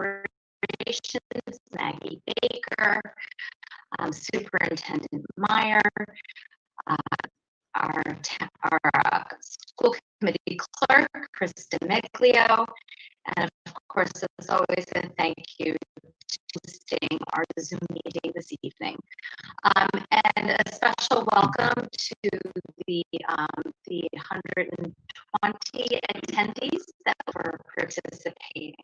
Operations, Maggie Baker, Superintendent Meyer, our school committee clerk, Krista Miglio, and of course, as always, a thank you to hosting our Zoom meeting this evening. And a special welcome to the 120 attendees that were participating.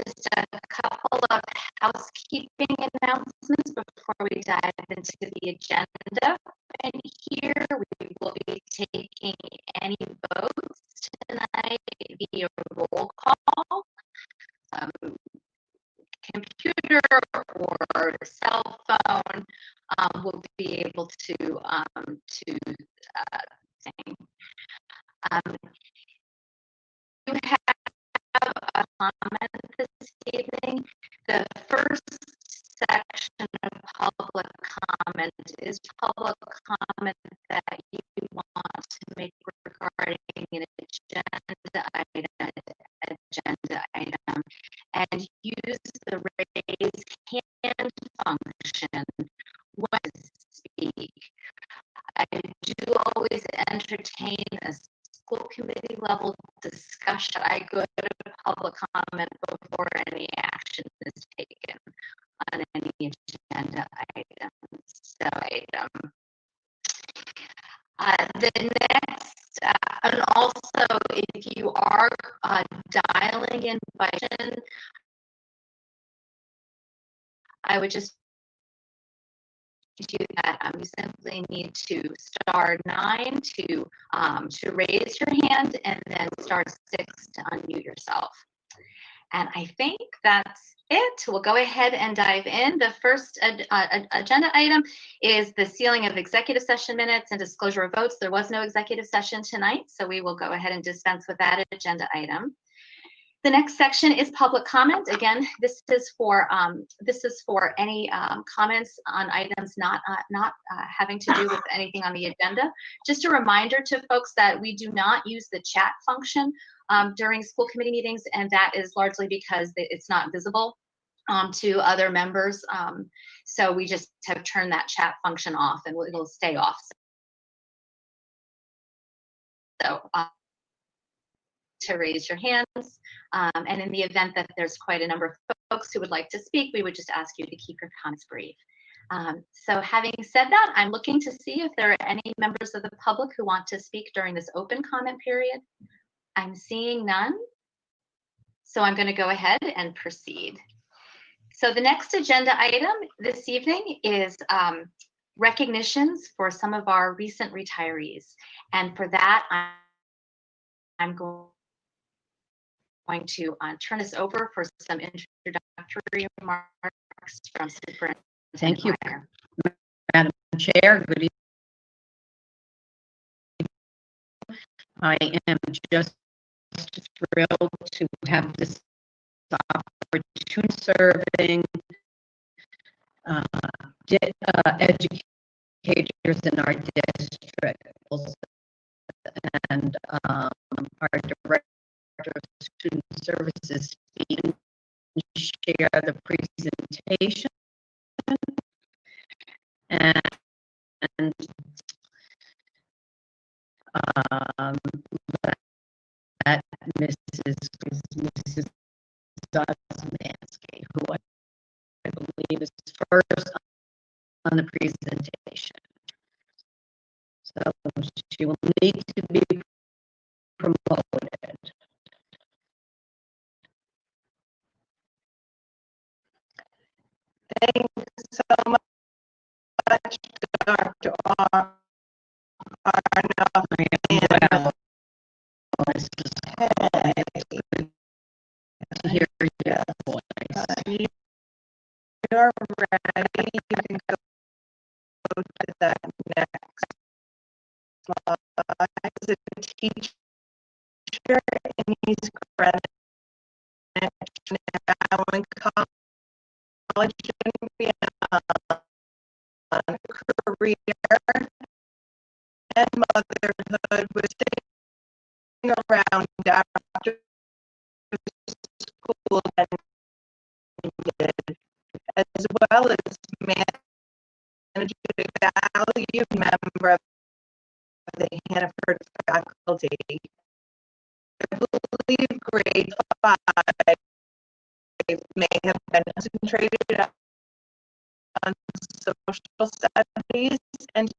Just a couple of housekeeping announcements before we dive into the agenda. And here we will be taking any votes tonight via roll call, computer or cell phone. Will be able to sing. You have a comment this evening. The first section of public comment is public comment that you want to make regarding an agenda item, and use the raise hand function when to speak. I do always entertain a school committee level discussion. I go to public comment before any action is taken on any agenda item. The next, and also if you are dialing in by phone, I would just do that. You simply need to *9 to raise your hand, and then *6 to unmute yourself. And I think that's it. We'll go ahead and dive in. The first agenda item is the sealing of executive session minutes and disclosure of votes. There was no executive session tonight, so we will go ahead and dispense with that agenda item. The next section is public comment. Again, this is for any comments on items not having to do with anything on the agenda. Just a reminder to folks that we do not use the chat function during school committee meetings, and that is largely because it's not visible to other members. So we just have turned that chat function off, and it'll stay off. So to raise your hands, and in the event that there's quite a number of folks who would like to speak, we would just ask you to keep your comments brief. So having said that, I'm looking to see if there are any members of the public who want to speak during this open comment period. I'm seeing none, so I'm going to go ahead and proceed. So the next agenda item this evening is recognitions for some of our recent retirees, and for that I'm going to turn this over for some introductory remarks from Superintendent. Thank you, Madam Chair. Good evening. I am just thrilled to have this opportunity serving educators in our district, and our Director of Student Services speak and share the presentation. And that Mrs. Zosmansky, who I believe is first on the presentation. So she will need to be promoted. Thank you so much, Dr. Arnold. Well, to hear your voice. You're ready. You can go to that next slide. As a teacher in East Greenwich, Allen College and beyond, career and motherhood was sitting around after school and as well as managing a valued member of the Hannaford faculty. I believe grade 5 may have been concentrated on social studies and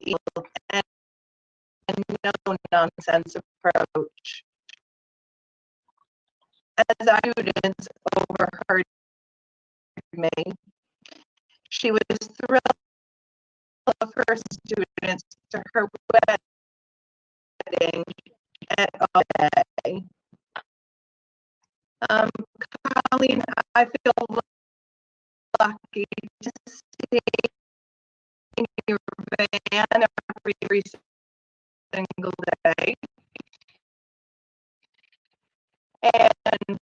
no-nonsense approach. As our students overheard me, she was thrilled of her students to her wedding at all day. Colleen, I feel lucky to see your van every single day, and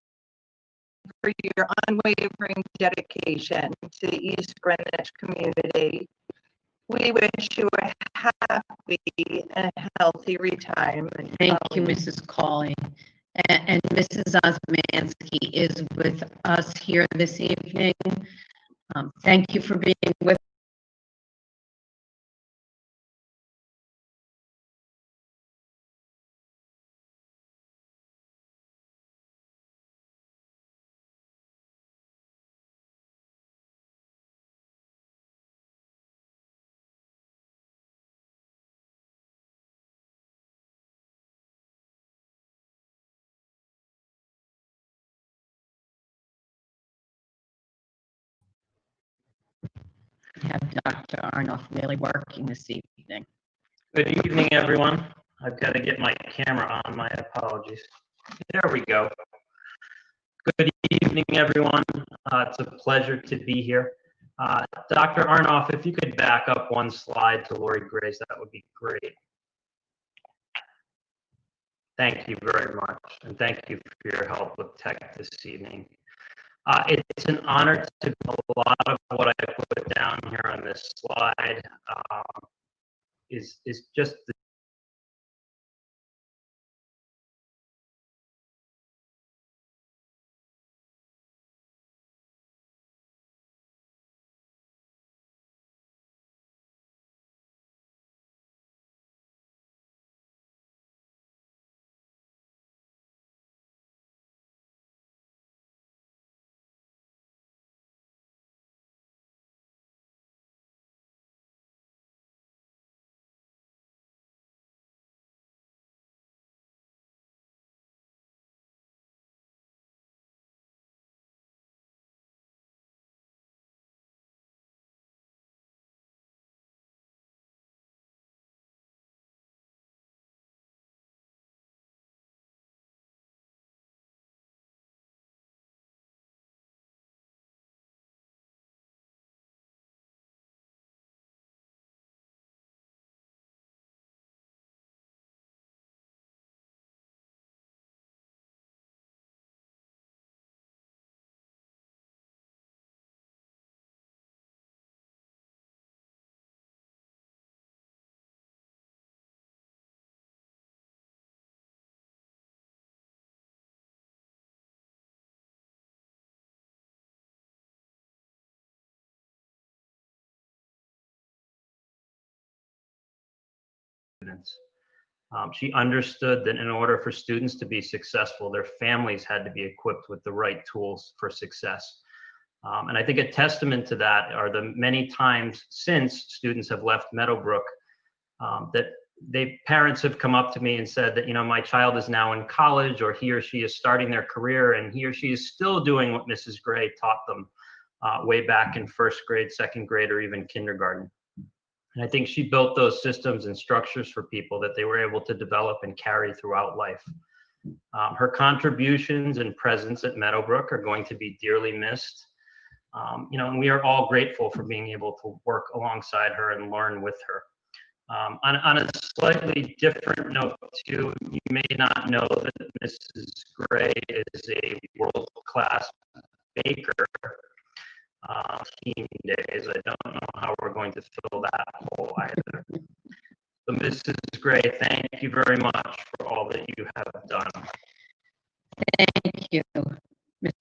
for your unwavering dedication to the East Greenwich community. We wish you a happy and healthy retirement. Thank you, Colleen. Mrs. Cawley. And Mrs. Osmansky is with us here this evening. Thank you for being with have Dr. Arnoff really working this evening. Good evening, everyone. I've got to get my camera on. My apologies. There we go. Good evening, everyone. It's a pleasure to be here. Dr. Arnoff, if you could back up one slide to Lori Grace, that would be great. Thank you very much, and thank you for your help with tech this evening. It's an honor to a lot of what I put down here on this slide is just the students. She understood that in order for students to be successful, their families had to be equipped with the right tools for success. And I think a testament to that are the many times since students have left Meadowbrook that parents have come up to me and said that, you know, my child is now in college, or he or she is starting their career, and he or she is still doing what Mrs. Gray taught them way back in first grade, second grade, or even kindergarten. And I think she built those systems and structures for people that they were able to develop and carry throughout life. Her contributions and presence at Meadowbrook are going to be dearly missed. You know, and we are all grateful for being able to work alongside her and learn with her. On a slightly different note too, you may not know that Mrs. Gray is a world-class baker. Teen days, I don't know how we're going to fill that hole either. So Mrs. Gray, thank you very much for all that you have done. Thank you,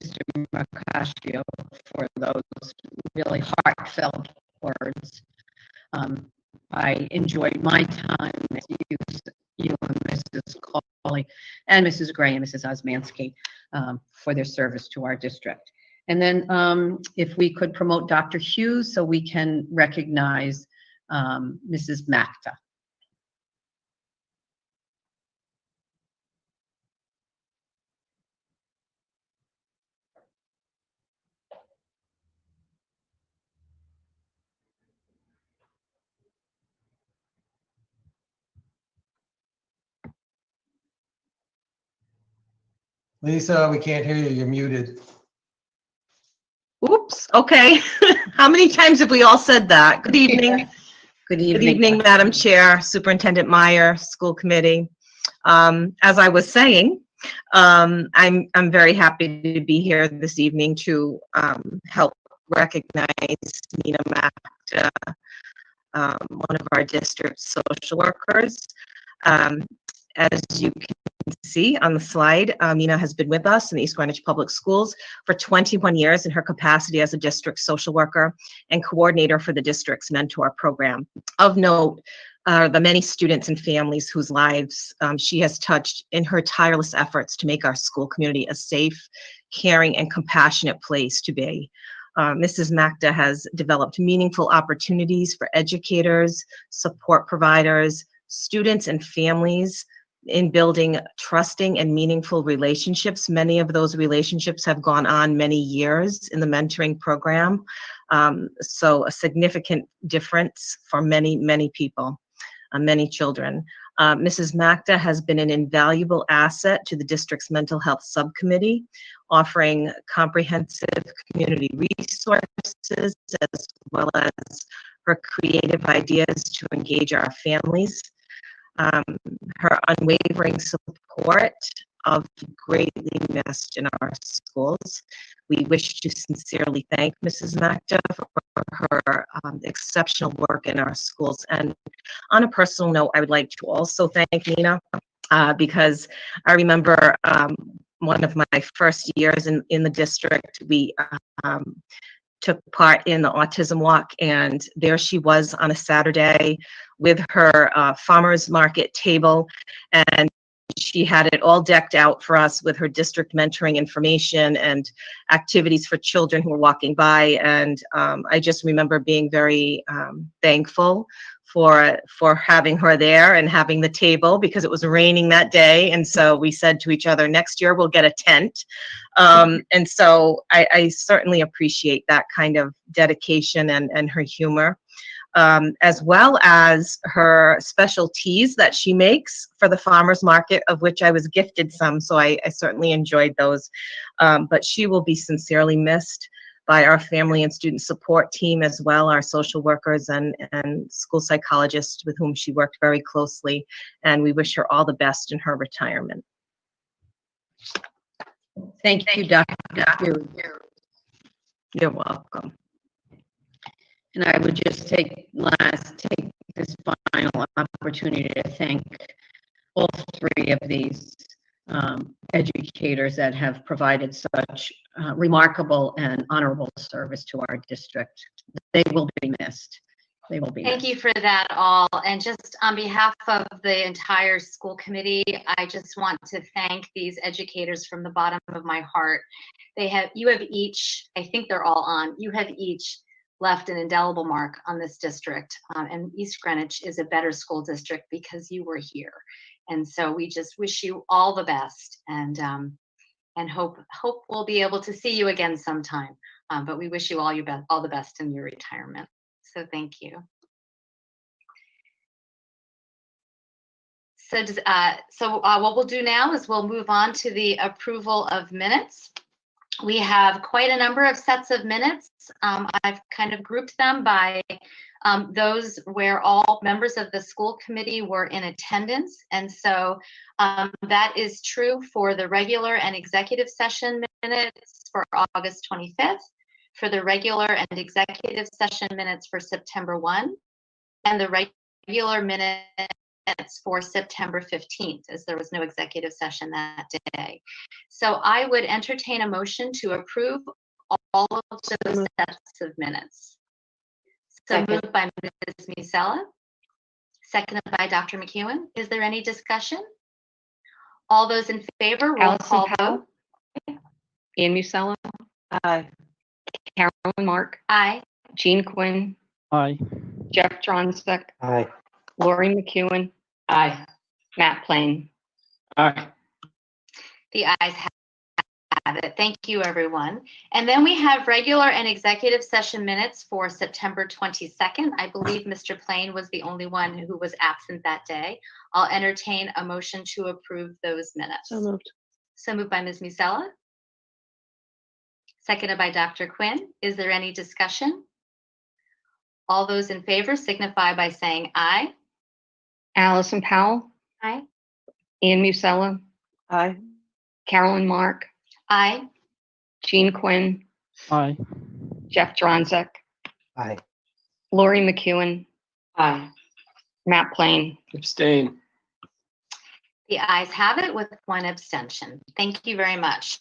Mr. Mercatio for those really heartfelt words. I enjoyed my time with you and Mrs. Cawley and Mrs. Gray and Mrs. Osmansky for their service to our district. And then if we could promote Dr. Hughes so we can recognize Mrs. Macta. Lisa, we can't hear you. You're muted. Oops, okay. How many times have we all said that? Good evening. Good Good evening. evening, Madam Chair, Superintendent Meyer, School Committee. As I was saying, I'm very happy to be here this evening to help recognize Nina Macta, one of our district social workers. As you can see on the slide, Nina has been with us in the East Greenwich Public Schools for 21 years in her capacity as a district social worker and coordinator for the district's mentor program. Of note, the many students and families whose lives she has touched in her tireless efforts to make our school community a safe, caring, and compassionate place to be. Mrs. Macta has developed meaningful opportunities for educators, support providers, students, and families in building trusting and meaningful relationships. Many of those relationships have gone on many years in the mentoring program. So a significant difference for many, many people, many children. Mrs. Macta has been an invaluable asset to the district's mental health subcommittee, offering comprehensive community resources as well as her creative ideas to engage our families. Her unwavering support of greatly missed in our schools. We wish to sincerely thank Mrs. Macta for her exceptional work in our schools. And on a personal note, I would like to also thank Nina because I remember one of my first years in the district, we took part in the autism walk, and there she was on a Saturday with her farmers market table, and she had it all decked out for us with her district mentoring information and activities for children who were walking by. And I just remember being very thankful for having her there and having the table, because it was raining that day. And so we said to each other, next year we'll get a tent. And so I certainly appreciate that kind of dedication and her humor. As well as her special teas that she makes for the farmers market, of which I was gifted some, so I certainly enjoyed those. But she will be sincerely missed by our family and student support team, as well, our social workers and school psychologists with whom she worked very closely, and we wish her all the best in her retirement. Thank you, Dr. You're welcome. And I would just take this final opportunity to thank all three of these educators that have provided such remarkable and honorable service to our district. They will be missed. They will be Thank missed. you for that all. And just on behalf of the entire school committee, I just want to thank these educators from the bottom of my heart. You have each, I think they're all on, you have each left an indelible mark on this district. And East Greenwich is a better school district because you were here. And so we just wish you all the best, and hope we'll be able to see you again sometime. But we wish you all the best in your retirement. So thank you. So what we'll do now is we'll move on to the approval of minutes. We have quite a number of sets of minutes. I've kind of grouped them by those where all members of the school committee were in attendance. And so that is true for the regular and executive session minutes for August 25th, for the regular and executive session minutes for September 1, and the regular minutes minutes for September 15th, as there was no executive session that day. So I would entertain a motion to approve all of those sets of minutes. So moved by Ms. Musella, seconded by Dr. McEwen. Is there any discussion? All those in favor, roll Allison call Powell? vote. Ian Musella? Aye. Carolyn Mark? Aye. Jean Quinn? Aye. Jeff Dronzek? Aye. Lori McEwen? Aye. Matt Plain? Aye. The ayes have it. Thank you, everyone. And then we have regular and executive session minutes for September 22nd. I believe Mr. Plain was the only one who was absent that day. I'll entertain a motion to approve those minutes. So moved. So moved by Ms. Musella. Seconded by Dr. Quinn. Is there any discussion? All those in favor signify by saying aye. Allison Powell? Aye. Ian Musella? Aye. Carolyn Mark? Aye. Jean Quinn? Aye. Jeff Dronzek? Aye. Lori McEwen? Aye. Matt Plain? Abstain. The ayes have it with one abstention. Thank you very much.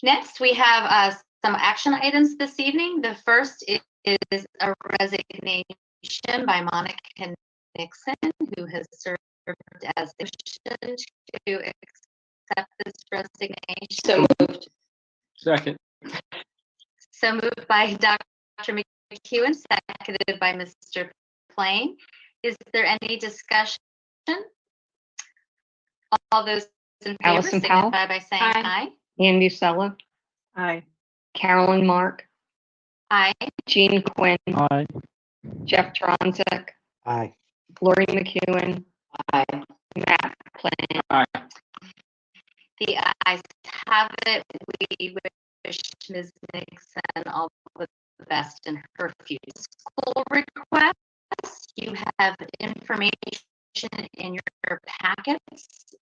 Next, we have some action items this evening. The first is a resignation by Monica Nixon, who has served as the motion to accept this resignation. So moved. Second. So moved by Dr. McEwen, seconded by Mr. Plain. Is there any discussion? All those in favor Allison Powell? signify by saying aye. Ian Musella? Aye. Carolyn Mark? Aye. Jean Quinn? Aye. Jeff Dronzek? Aye. Lori McEwen? Aye. Matt Plain? Aye. The ayes have it. We wish Ms. Nixon all the best in her future school requests. You have information in your packets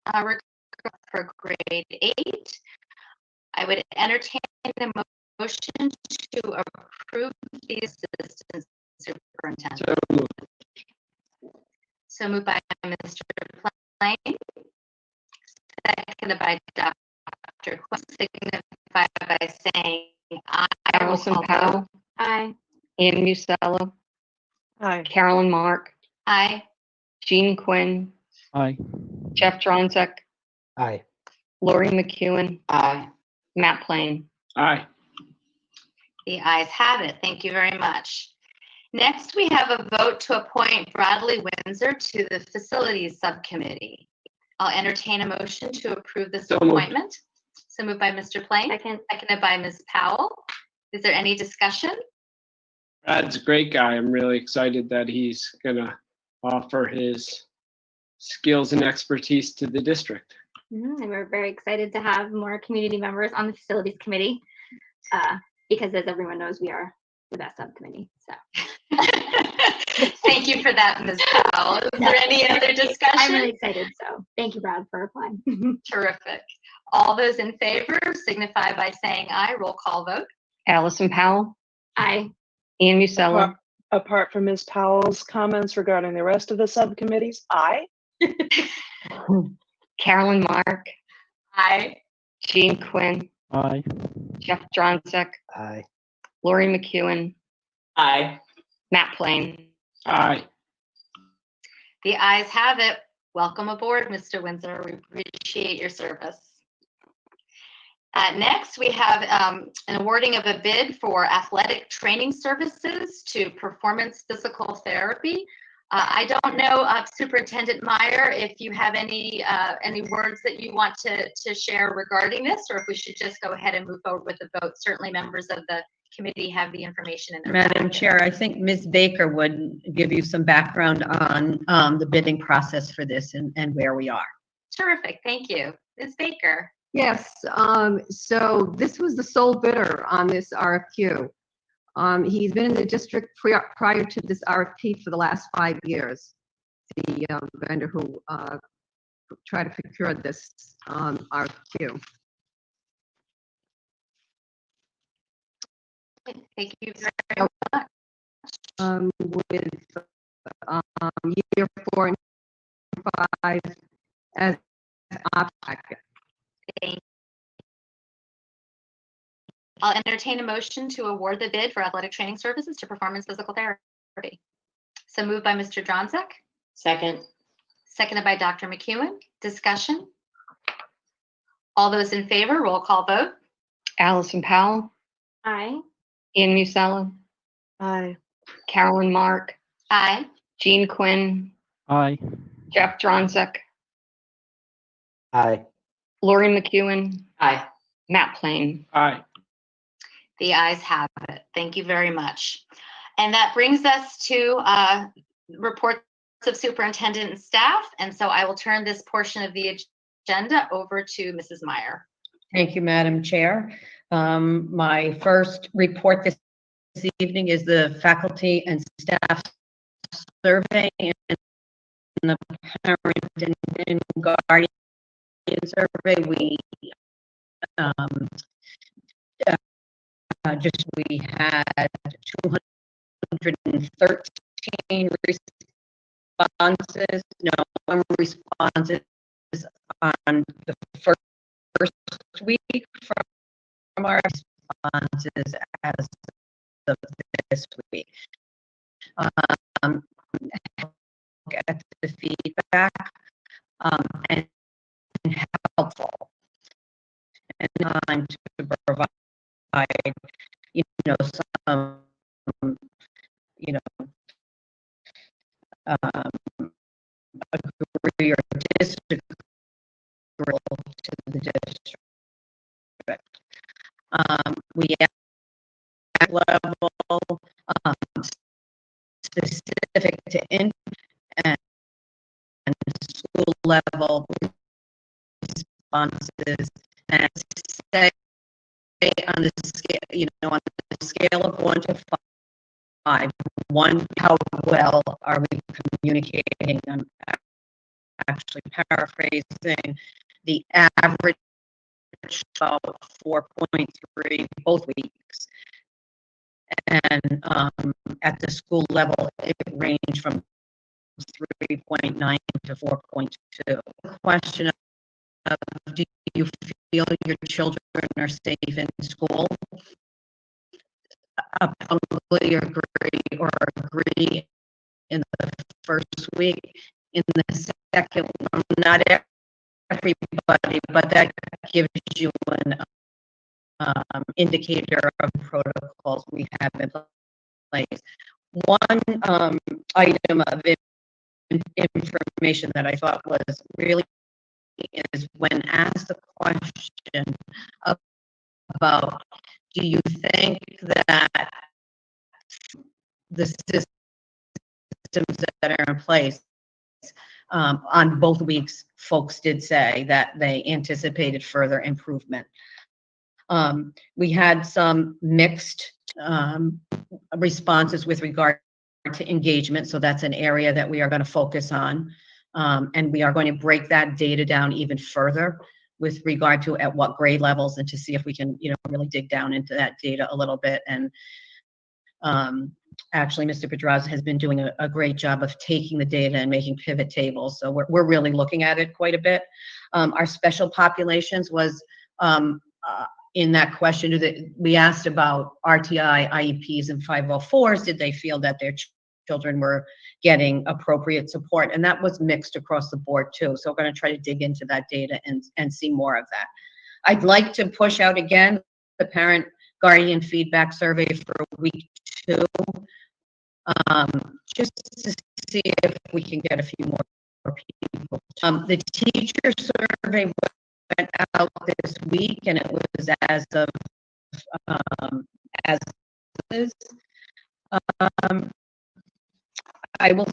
for grade 8. I would entertain a motion to approve the assistant superintendent. So moved. So moved by Mr. Plain, seconded by Dr. Quinn, signify by saying aye. Allison Roll call vote. Powell? Aye. Ian Musella? Aye. Carolyn Mark? Aye. Jean Quinn? Aye. Jeff Dronzek? Aye. Lori McEwen? Aye. Matt Plain? Aye. The ayes have it. Thank you very much. Next, we have a vote to appoint Bradley Windsor to the Facilities Subcommittee. I'll entertain a motion to approve this So moved. appointment. So moved by Mr. Plain, seconded by Ms. Powell. Is there any discussion? Brad's a great guy. I'm really excited that he's gonna offer his skills and expertise to the district. And we're very excited to have more community members on the facilities committee because, as everyone knows, we are the best subcommittee. So, Thank you for that, Ms. Powell. Is there any other discussion? I'm really excited. So, thank you, Brad, for applying. Terrific. All those in favor signify by saying aye. Roll call vote. Allison Powell? Aye. Ian Musella? Apart from Ms. Powell's comments regarding the rest of the subcommittees, aye. Carolyn Mark? Aye. Jean Quinn? Aye. Jeff Dronzek? Aye. Lori McEwen? Aye. Matt Plain? Aye. The ayes have it. Welcome aboard, Mr. Windsor. We appreciate your service. Next, we have an awarding of a bid for athletic training services to Performance Physical Therapy. I don't know, Superintendent Meyer, if you have any words that you want to share regarding this, or if we should just go ahead and move forward with the vote. Certainly, members of the committee have the information in their Madam packet. Chair, I think Ms. Baker would give you some background on the bidding process for this and where we are. Terrific. Thank you. Ms. Baker. Yes, so this was the sole bidder on this RFQ. He's been in the district prior to this RFP for the last 5 years. The vendor who tried to procure this RFQ. Thank you very much. With year 4 5 as object. I'll entertain a motion to award the bid for athletic training services to Performance Physical Therapy. So moved by Mr. Johnsick, Second. seconded by Dr. McEwen. Discussion? All those in favor, roll call vote. Allison Powell, Aye. Ian Musella, Aye. Carolyn Mark, Aye. Jean Quinn, Aye. Jeff Dronsick, Aye. Lori McEwen, Aye. Matt Plain. Aye. The ayes have it. Thank you very much. And that brings us to reports of superintendent and staff. And so I will turn this portion of the agenda over to Mrs. Meyer. Thank you, Madam Chair. My first report this evening is the faculty and staff survey and the parent and guardian survey. We we had 213 responses, responses on the first week from our responses as of this week. Get the feedback and helpful and time to provide some agree or disagree to the district. We have level specific to and school level responses, and say on the scale, on the scale of 1 to 5, 1, how well are we communicating? I'm actually paraphrasing. The average about 4.3 both weeks, and at the school level it ranged from 3.9 to 4.2. The question of, do you feel your children are safe in school? Probably agree in the first week. In the second one, not everybody, but that gives you an indicator of protocols we have in place. One item of information that I thought was really is when asked the question about, do you think that the systems that are in place on both weeks, folks did say that they anticipated further improvement. We had some mixed responses with regard to engagement, so that's an area that we are going to focus on, and we are going to break that data down even further with regard to at what grade levels, and to see if we can, really dig down into that data a little bit. And actually, Mr. Pedraza has been doing a great job of taking the data and making pivot tables, so we're really looking at it quite a bit. Our special populations was in that question we asked about RTI, IEPs, and 504s. Did they feel that their children were getting appropriate support? And that was mixed across the board too. So we're going to try to dig into that data and see more of that. I'd like to push out again the parent guardian feedback survey for week 2, just to see if we can get a few more people. The teacher survey went out this week, and it was as of as is. I will